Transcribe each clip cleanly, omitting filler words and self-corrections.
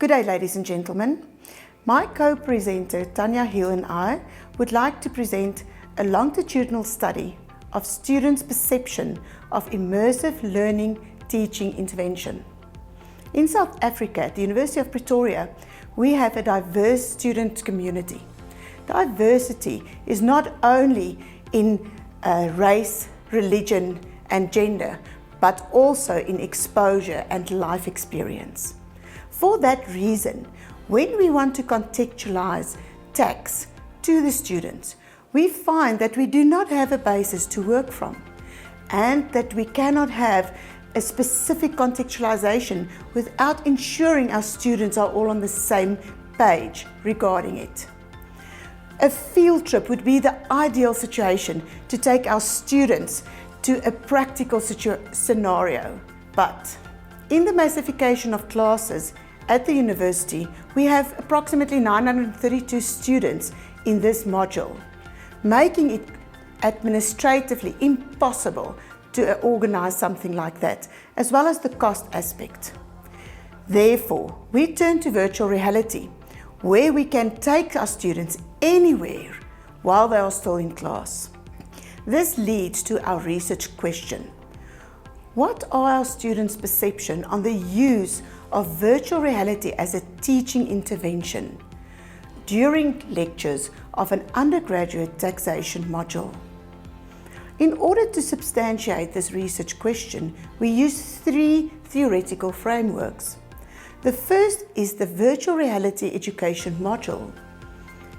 Good day, ladies and gentlemen. My co-presenter Tanya Hill and I would like to present a longitudinal study of students' perception of immersive learning teaching intervention. In South Africa, at the University of Pretoria, we have a diverse student community. Diversity is not only in race, religion and gender, but also in exposure and life experience. For that reason, when we want to contextualize TACs to the students, we find that we do not have a basis to work from and that we cannot have a specific contextualization without ensuring our students are all on the same page regarding it. A field trip would be the ideal situation to take our students to a practical scenario. But in the massification of classes at the university, we have approximately 932 students in this module, making it administratively impossible to organize something like that, as well as the cost aspect. Therefore, we turn to virtual reality, where we can take our students anywhere while they are still in class. This leads to our research question. What are our students' perception on the use of virtual reality as a teaching intervention during lectures of an undergraduate taxation module? In order to substantiate this research question, we use three theoretical frameworks. The first is the virtual reality education module.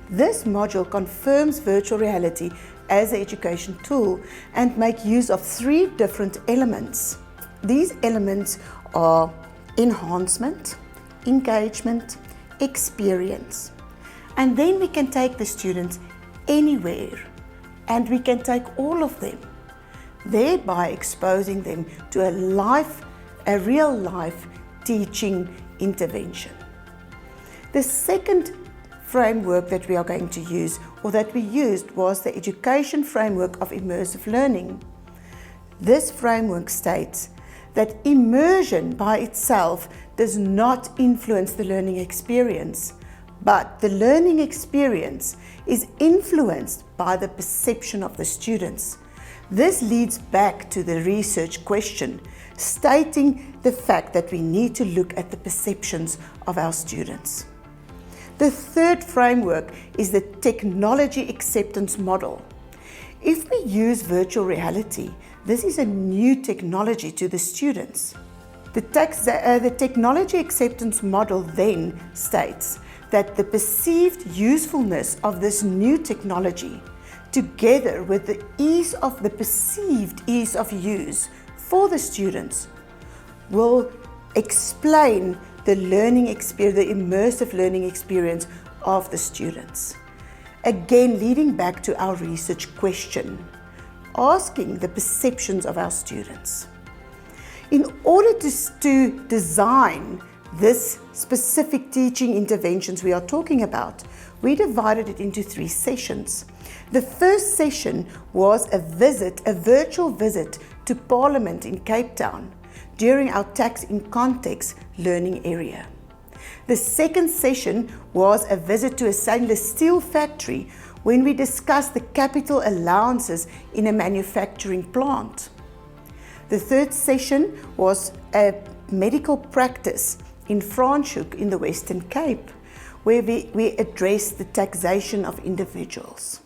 This module confirms virtual reality as an education tool and make use of three different elements. These elements are enhancement, engagement, experience. And then we can take the students anywhere and we can take all of them, thereby exposing them to a real life teaching intervention. The second framework that we are going to use, or that we used, was the education framework of immersive learning. This framework states that immersion by itself does not influence the learning experience, but the learning experience is influenced by the perception of the students. This leads back to the research question, stating the fact that we need to look at the perceptions of our students. The third framework is the technology acceptance model. If we use virtual reality, this is a new technology to the students. The technology acceptance model then states that the perceived usefulness of this new technology, together with the perceived ease of use for the students, will explain the learning experience, the immersive learning experience of the students. Again, leading back to our research question, asking the perceptions of our students. In order to design this specific teaching interventions we are talking about, we divided it into 3 sessions. The first session was a virtual visit to Parliament in Cape Town during our Tax in Context learning area. The second session was a visit to a stainless steel factory when we discussed the capital allowances in a manufacturing plant. The third session was a medical practice in Franschhoek in the Western Cape, where we addressed the taxation of individuals.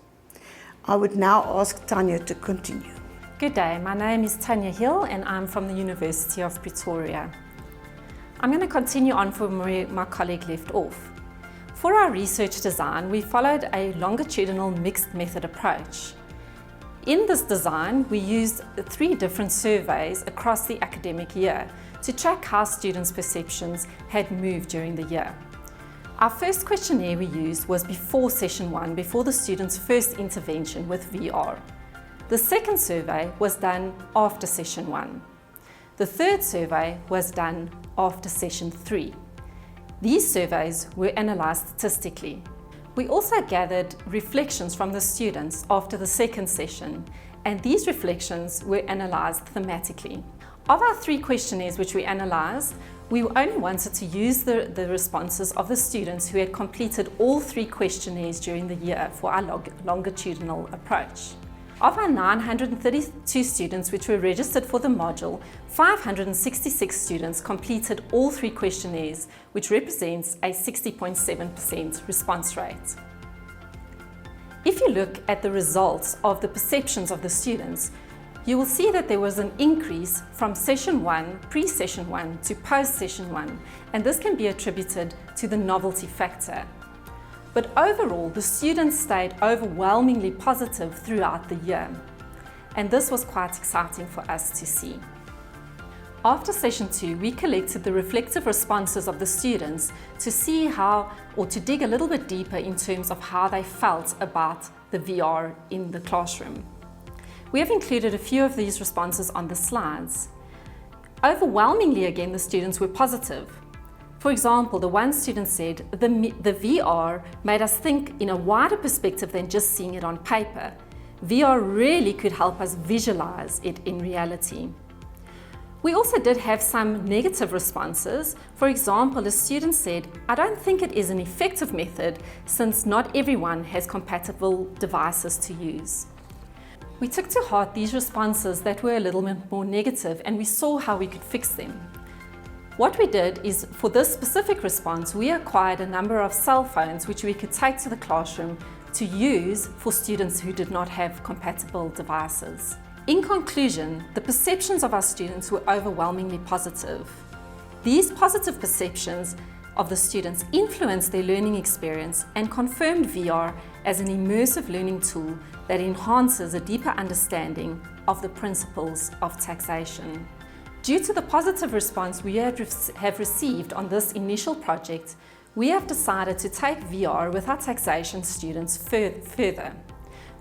I would now ask Tanya to continue. Good day, my name is Tanya Hill and I'm from the University of Pretoria. I'm going to continue on from where my colleague left off. For our research design, we followed a longitudinal mixed method approach. In this design, we used 3 different surveys across the academic year to track how students' perceptions had moved during the year. Our first questionnaire we used was before session 1, before the students' first intervention with VR. The second survey was done after session 1. The third survey was done after session 3. These surveys were analysed statistically. We also gathered reflections from the students after the second session, and these reflections were analysed thematically. Of our 3 questionnaires which we analysed, We only wanted to use the responses of the students who had completed all 3 questionnaires during the year for our longitudinal approach. Of our 932 students which were registered for the module, 566 students completed all 3 questionnaires, which represents a 60.7% response rate. If you look at the results of the perceptions of the students, you will see that there was an increase from session 1, pre-session 1 to post-session 1, and this can be attributed to the novelty factor. But overall, the students stayed overwhelmingly positive throughout the year, and this was quite exciting for us to see. After session 2, we collected the reflective responses of the students to see how, or to dig a little bit deeper in terms of how they felt about the VR in the classroom. We have included a few of these responses on the slides. Overwhelmingly, again, the students were positive. For example, the one student said, the VR made us think in a wider perspective than just seeing it on paper. VR really could help us visualize it in reality. We also did have some negative responses. For example, a student said, I don't think it is an effective method since not everyone has compatible devices to use. We took to heart these responses that were a little bit more negative, and we saw how we could fix them. What we did is, for this specific response, we acquired a number of cell phones which we could take to the classroom to use for students who did not have compatible devices. In conclusion, the perceptions of our students were overwhelmingly positive. These positive perceptions of the students influenced their learning experience and confirmed VR as an immersive learning tool that enhances a deeper understanding of the principles of taxation. Due to the positive response we have received on this initial project, we have decided to take VR with our taxation students further.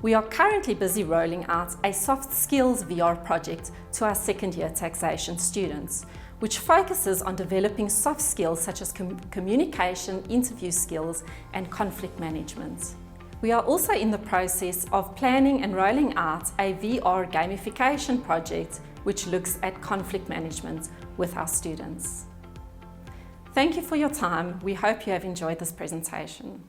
We are currently busy rolling out a soft skills VR project to our second-year taxation students, which focuses on developing soft skills such as communication, interview skills, and conflict management. We are also in the process of planning and rolling out a VR gamification project which looks at conflict management with our students. Thank you for your time. We hope you have enjoyed this presentation.